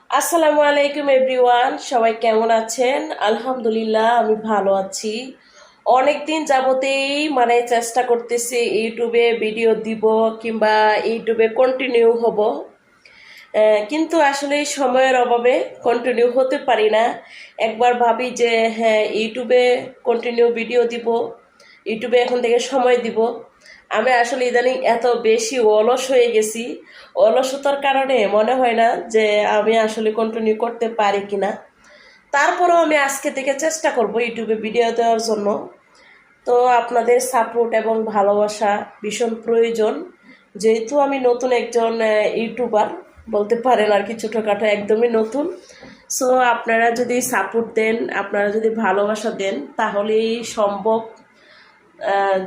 আসসালামু আলাইকুম এভরিওয়ান, সবাই কেমন আছেন? আলহামদুলিল্লাহ, আমি ভালো আছি। অনেক দিন যাবতেই চেষ্টা করতেছি ইউটিউবে ভিডিও দিব কিংবা ইউটিউবে কন্টিনিউ হব, কিন্তু আসলে সময়ের অভাবে কন্টিনিউ হতে পারি না। একবার ভাবি যে হ্যাঁ, ইউটিউবে কন্টিনিউ ভিডিও দিব, ইউটিউবে এখন থেকে সময় দিব। আমি আসলে ইদানিং এত বেশি অলস হয়ে গেছি, অলসতার কারণে মনে হয় না যে আমি আসলে কন্টিনিউ করতে পারি কিনা। তারপরেও আমি আজকে থেকে চেষ্টা করব ইউটিউবে ভিডিও দেওয়ার জন্য। তো আপনাদের সাপোর্ট এবং ভালোবাসা ভীষণ প্রয়োজন, যেহেতু আমি নতুন একজন ইউটিউবার বলতে পারেন আর কি, ছোটোখাটো একদমই নতুন। সো আপনারা যদি সাপোর্ট দেন, আপনারা যদি ভালোবাসা দেন, তাহলেই সম্ভব।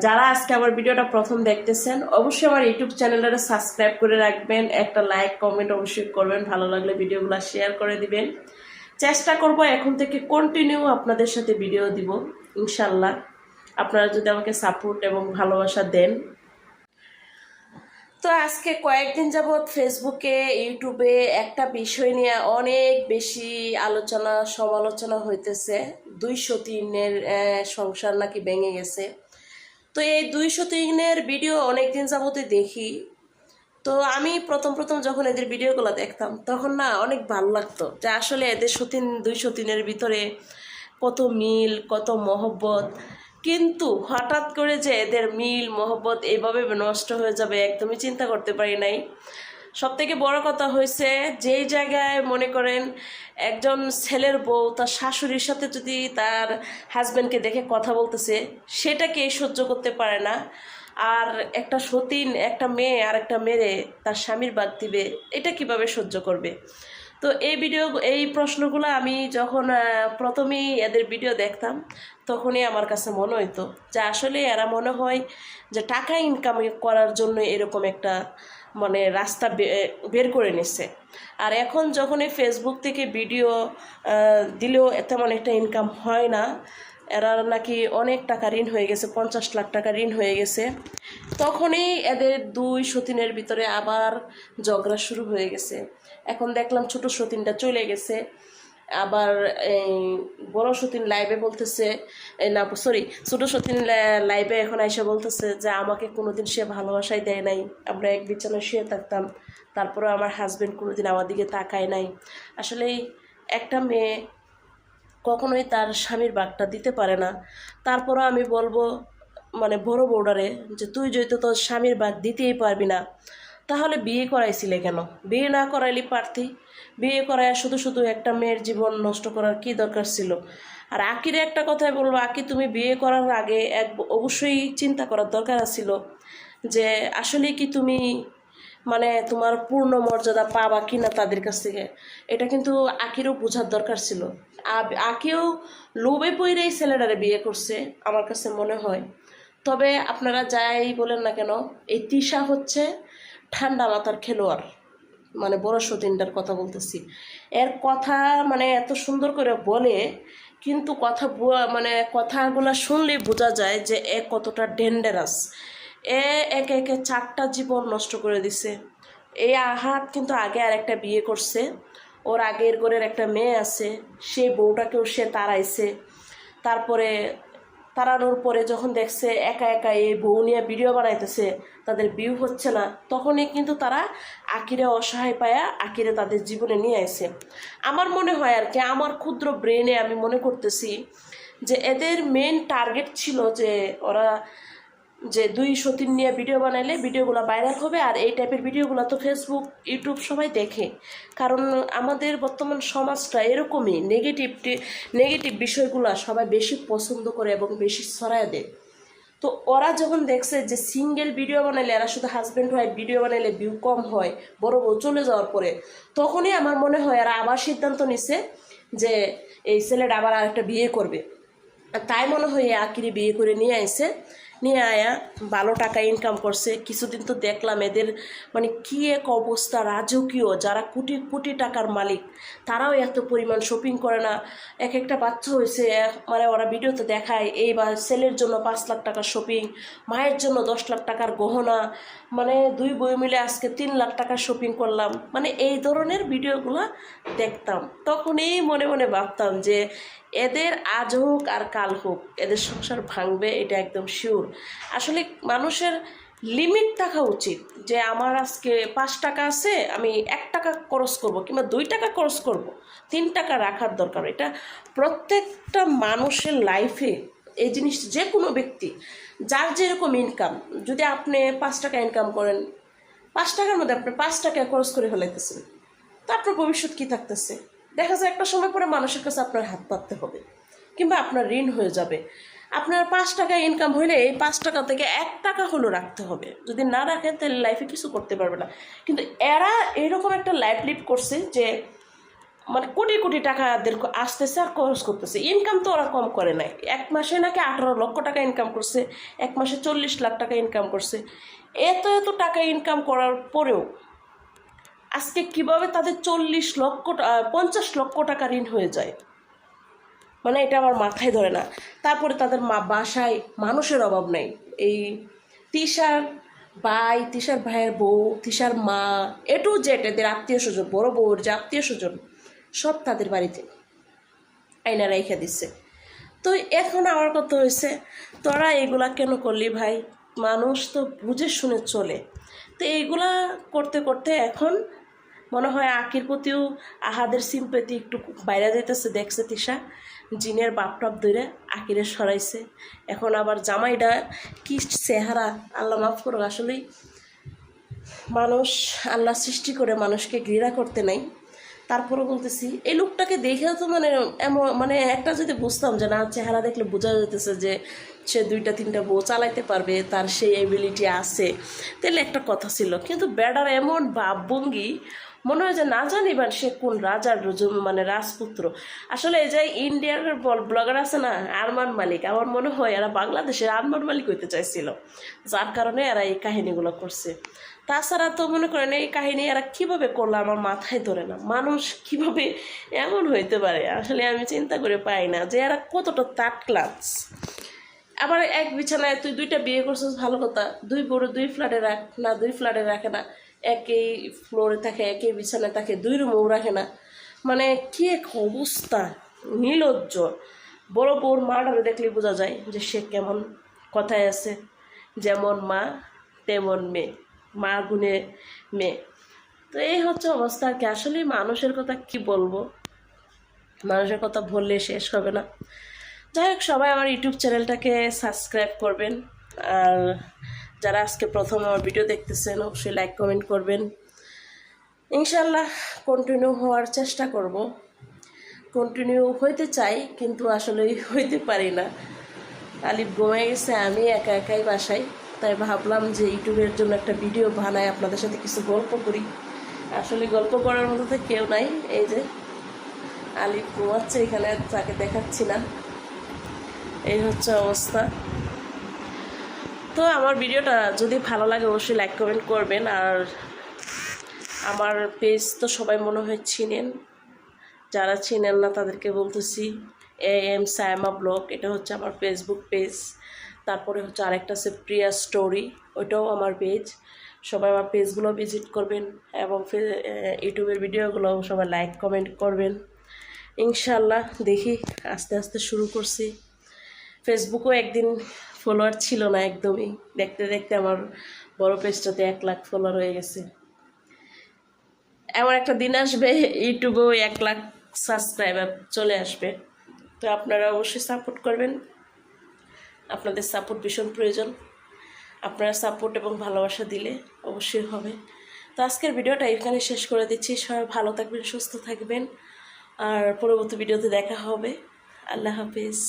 যারা আজকে আমার ভিডিওটা প্রথম দেখতেছেন, অবশ্যই আমার ইউটিউব চ্যানেলটা সাবস্ক্রাইব করে রাখবেন, একটা লাইক কমেন্ট অবশ্যই করবেন, ভালো লাগলে ভিডিওগুলো শেয়ার করে দিবেন। চেষ্টা করব এখন থেকে কন্টিনিউ আপনাদের সাথে ভিডিও দিব ইনশাল্লাহ, আপনারা যদি আমাকে সাপোর্ট এবং ভালোবাসা দেন। তো আজকে কয়েকদিন যাবৎ ফেসবুকে ইউটিউবে একটা বিষয় নিয়ে অনেক বেশি আলোচনা সমালোচনা হইতেছে। 203-এর সংসার নাকি ভেঙে গেছে। তো এই 203-এর ভিডিও অনেকদিন যাবতই দেখি। তো আমি প্রথম প্রথম যখন এদের ভিডিওগুলো দেখতাম, তখন না অনেক ভালো লাগতো যে আসলে এদের 203-এর ভিতরে কত মিল, কত মহব্বত। কিন্তু হঠাৎ করে যে এদের মিল মহব্বত এইভাবে নষ্ট হয়ে যাবে, একদমই চিন্তা করতে পারি নাই। সব থেকে বড় কথা হয়েছে, যেই জায়গায় মনে করেন একজন ছেলের বউ তার শাশুড়ির সাথে যদি তার হাজব্যান্ডকে দেখে কথা বলতেছে, সেটাকে সহ্য করতে পারে না। আর একটা সতীন, একটা মেয়ে আর একটা মেরে তার স্বামীর বাদ দিবে, এটা কিভাবে সহ্য করবে? তো এই প্রশ্নগুলো আমি যখন প্রথমেই এদের ভিডিও দেখতাম, তখনই আমার কাছে মনে হইতো যে আসলে এরা মনে হয় যে টাকা ইনকাম করার জন্য এরকম একটা রাস্তা বের করে নিচ্ছে। আর এখন যখন এই ফেসবুক থেকে ভিডিও দিলেও তেমন একটা ইনকাম হয় না, এরা নাকি অনেক টাকা ঋণ হয়ে গেছে, 50 লাখ টাকা ঋণ হয়ে গেছে। তখনই এদের 2 সতীনের ভিতরে আবার ঝগড়া শুরু হয়ে গেছে। এখন দেখলাম ছোট সতীনটা চলে গেছে, আবার এই বড় সতীন লাইভে বলতেছে, না সরি, ছোট সতীন লাইভে এখন আইসা বলতেছে যে আমাকে কোনোদিন সে ভালোবাসাই দেয় নাই, আমরা এক বিছানায় শুয়ে থাকতাম, তারপরে আমার হাজবেন্ড কোনোদিন আমার দিকে তাকায় নাই। আসলে একটা মেয়ে কখনোই তার স্বামীর ভাগটা দিতে পারে না। তারপরও আমি বলবো বড় বউডারে, যে তুই যেহেতু তোর স্বামীর ভাগ দিতেই পারবি না, তাহলে বিয়ে করাইছিলে কেন? বিয়ে না করাইলি পারতি। বিয়ে করায় শুধু শুধু একটা মেয়ের জীবন নষ্ট করার কি দরকার ছিল? আর আকিরে একটা কথাই বলবো, আকি তুমি বিয়ে করার আগে অবশ্যই চিন্তা করার দরকার ছিল যে আসলে কি তুমি তোমার পূর্ণ মর্যাদা পাবা কিনা তাদের কাছ থেকে। এটা কিন্তু আকিরও বোঝার দরকার ছিল। আকিও লোভে পড়ে এই ছেলেটারে বিয়ে করছে আমার কাছে মনে হয়। তবে আপনারা যাই বলেন না কেন, এই তৃষা হচ্ছে ঠান্ডা মাথার খেলোয়াড়, বড় সতীনটার কথা বলতেছি। এর কথা এত সুন্দর করে বলে, কিন্তু কথাগুলো শুনলেই বোঝা যায় যে এ কতটা ডেঞ্জারাস। একে একে 4টা জীবন নষ্ট করে দিছে। এই আহাত কিন্তু আগে আর একটা বিয়ে করছে, ওর আগের ঘরের একটা মেয়ে আছে, সেই বউটাকেও সে তাড়াইছে। তারপরে তাড়ানোর পরে যখন দেখছে একা একা এই বউ নিয়ে ভিডিও বানাইতেছে, তাদের ভিউ হচ্ছে না, তখনই কিন্তু তারা আকিরে অসহায় পায়া আকিরে তাদের জীবনে নিয়ে আসে। আমার মনে হয় আর কি, আমার ক্ষুদ্র ব্রেনে আমি মনে করতেছি যে এদের মেন টার্গেট ছিল যে ওরা যে 2 সতীন নিয়ে ভিডিও বানাইলে ভিডিওগুলো ভাইরাল হবে, আর এই টাইপের ভিডিওগুলো তো ফেসবুক ইউটিউব সবাই দেখে। কারণ আমাদের বর্তমান সমাজটা এরকমই, নেগেটিভ বিষয়গুলো সবাই বেশি পছন্দ করে এবং বেশি ছড়ায় দেয়। তো ওরা যখন দেখছে যে সিঙ্গেল ভিডিও বানাইলে, এরা শুধু হাজব্যান্ড ওয়াইফ ভিডিও বানাইলে ভিউ কম হয় বড় বউ চলে যাওয়ার পরে, তখনই আমার মনে হয় এরা আবার সিদ্ধান্ত নিছে যে এই ছেলেটা আবার আরেকটা বিয়ে করবে। তাই মনে হয় আকিরি বিয়ে করে নিয়ে আইছে। নিয়ে আয়া ভালো টাকা ইনকাম করছে। কিছুদিন তো দেখলাম এদের মানে কী এক অবস্থা, রাজকীয়, যারা কোটি কোটি টাকার মালিক তারাও এত পরিমাণ শপিং করে না। এক একটা বাচ্চা হয়েছে, মানে ওরা ভিডিওতে দেখায় এই বা ছেলের জন্য 5 লাখ টাকার শপিং, মায়ের জন্য 10 লাখ টাকার গহনা, মানে 2 বই মিলে আজকে 3 লাখ টাকার শপিং করলাম। মানে এই ধরনের ভিডিওগুলো দেখতাম, তখনই মনে মনে ভাবতাম যে এদের আজ হোক আর কাল হোক এদের সংসার ভাঙবে, এটা একদম শিওর। আসলে মানুষের লিমিট থাকা উচিত, যে আমার আজকে 5 টাকা আছে, আমি 1 টাকা খরচ করব কিংবা 2 টাকা খরচ করব, 3 টাকা রাখার দরকার। এটা প্রত্যেকটা মানুষের লাইফে এই জিনিস, যে কোনো ব্যক্তি যার যেরকম ইনকাম, যদি আপনি 5 টাকা ইনকাম করেন, 5 টাকার মধ্যে আপনি 5 টাকা খরচ করে ফেলাইতেছেন, তো আপনার ভবিষ্যৎ কী থাকতেছে? দেখা যায় একটা সময় পরে মানুষের কাছে আপনার হাত পাততে হবে কিংবা আপনার ঋণ হয়ে যাবে। আপনার 5 টাকা ইনকাম হইলে এই 5 টাকা থেকে 1 টাকা হলেও রাখতে হবে। যদি না রাখেন তাহলে লাইফে কিছু করতে পারবে না। কিন্তু এরা এরকম একটা লাইফ লিড করছে যে মানে কোটি কোটি টাকা এদের আসতেছে আর খরচ করতেছে। ইনকাম তো ওরা কম করে নাই, 1 মাসে নাকি 18 লক্ষ টাকা ইনকাম করছে, 1 মাসে 40 লাখ টাকা ইনকাম করছে। এত এত টাকা ইনকাম করার পরেও আজকে কিভাবে তাদের 50 লক্ষ টাকা ঋণ হয়ে যায়, মানে এটা আমার মাথায় ধরে না। তারপরে তাদের বাসায় মানুষের অভাব নাই। এই তিশার ভাই, তিশার ভাইয়ের বউ, তিশার মা, এটু জেড এদের আত্মীয় স্বজন, বড় বউর যে আত্মীয় স্বজন সব তাদের বাড়িতে আইনা রেখে দিচ্ছে। তো এখন আমার কথা হয়েছে, তোরা এগুলা কেন করলি ভাই? মানুষ তো বুঝে শুনে চলে। তো এইগুলা করতে করতে এখন মনে হয় আকির প্রতিও আহাদের সিম্পেতি একটু বাইরে যাইতেছে। দেখছে তিশা জিনের বাপটাপ ধরে আকিরে সরাইছে। এখন আবার জামাইটা কি চেহারা, আল্লাহ মাফ করুক। আসলেই মানুষ, আল্লাহ সৃষ্টি করে মানুষকে ঘৃণা করতে নাই। তারপরে বলতেছি এই লোকটাকে দেখেও তো মানে এমন, মানে একটা যদি বুঝতাম যে না, চেহারা দেখলে বোঝা যেতেছে যে সে 2টা 3টা বউ চালাইতে পারবে, তার সেই এবিলিটি আছে, তাহলে একটা কথা ছিল। কিন্তু বেড়ার এমন ভাবভঙ্গি, মনে হয় যে না জানি বা সে কোন রাজার মানে রাজপুত্র। আসলে এই যে ইন্ডিয়ার ব্লগার আছে না, আরমান মালিক, আমার মনে হয় এরা বাংলাদেশের আরমান মালিক হইতে চাইছিল, যার কারণে এরা এই কাহিনীগুলো করছে। তাছাড়া তো মনে করেন এই কাহিনী এরা কীভাবে করলো আমার মাথায় ধরে না। মানুষ কিভাবে এমন হইতে পারে, আসলে আমি চিন্তা করে পাই না যে এরা কতটা থার্ড ক্লাস। আবার এক বিছানায় তুই 2টা বিয়ে করছিস, ভালো কথা, 2 বড় 2 ফ্ল্যাটে রাখ না, 2 ফ্ল্যাটে রাখে না, একই ফ্লোরে থাকে, একই বিছানায় থাকে, 2 রুমেও রাখে না। মানে কি এক অবস্থা, নির্লজ্জ। বড় বউর মাটারে দেখলে বোঝা যায় যে সে কেমন। কথায় আছে, যেমন মা তেমন মেয়ে, মা গুণে মেয়ে। তো এই হচ্ছে অবস্থা আর কি। আসলে মানুষের কথা কি বলবো, মানুষের কথা বললে শেষ হবে না। যাই হোক, সবাই আমার ইউটিউব চ্যানেলটাকে সাবস্ক্রাইব করবেন, আর যারা আজকে প্রথম আমার ভিডিও দেখতেছেন অবশ্যই লাইক কমেন্ট করবেন। ইনশাল্লাহ কন্টিনিউ হওয়ার চেষ্টা করব। কন্টিনিউ হইতে চাই কিন্তু আসলে হইতে পারি না। আলিফ ঘুমাই গেছে, আমি একা একাই বাসায়, তাই ভাবলাম যে ইউটিউবের জন্য একটা ভিডিও বানাই, আপনাদের সাথে কিছু গল্প করি। আসলে গল্প করার মতো তো কেউ নাই। এই যে আলিফ ঘুমাচ্ছে, এখানে তাকে দেখাচ্ছি না। এই হচ্ছে অবস্থা। তো আমার ভিডিওটা যদি ভালো লাগে অবশ্যই লাইক কমেন্ট করবেন। আর আমার পেজ তো সবাই মনে হয় চিনেন, যারা চিনেন না তাদেরকে বলতেছি, AM সায়মা ব্লগ, এটা হচ্ছে আমার ফেসবুক পেজ। তারপরে হচ্ছে আরেকটা আছে প্রিয়া স্টোরি, ওইটাও আমার পেজ। সবাই আমার পেজগুলো ভিজিট করবেন এবং ইউটিউবের ভিডিওগুলো সবাই লাইক কমেন্ট করবেন। ইনশাল্লাহ দেখি, আস্তে আস্তে শুরু করছি। ফেসবুকেও একদিন ফলোয়ার ছিল না একদমই, দেখতে দেখতে আমার বড় পেজটাতে 1 লাখ ফলোয়ার হয়ে গেছে। এমন একটা দিন আসবে ইউটিউবেও 1 লাখ সাবস্ক্রাইবার চলে আসবে। তো আপনারা অবশ্যই সাপোর্ট করবেন, আপনাদের সাপোর্ট ভীষণ প্রয়োজন। আপনারা সাপোর্ট এবং ভালোবাসা দিলে অবশ্যই হবে। তো আজকের ভিডিওটা এখানে শেষ করে দিচ্ছি। সবাই ভালো থাকবেন, সুস্থ থাকবেন, আর পরবর্তী ভিডিওতে দেখা হবে। আল্লাহ হাফেজ।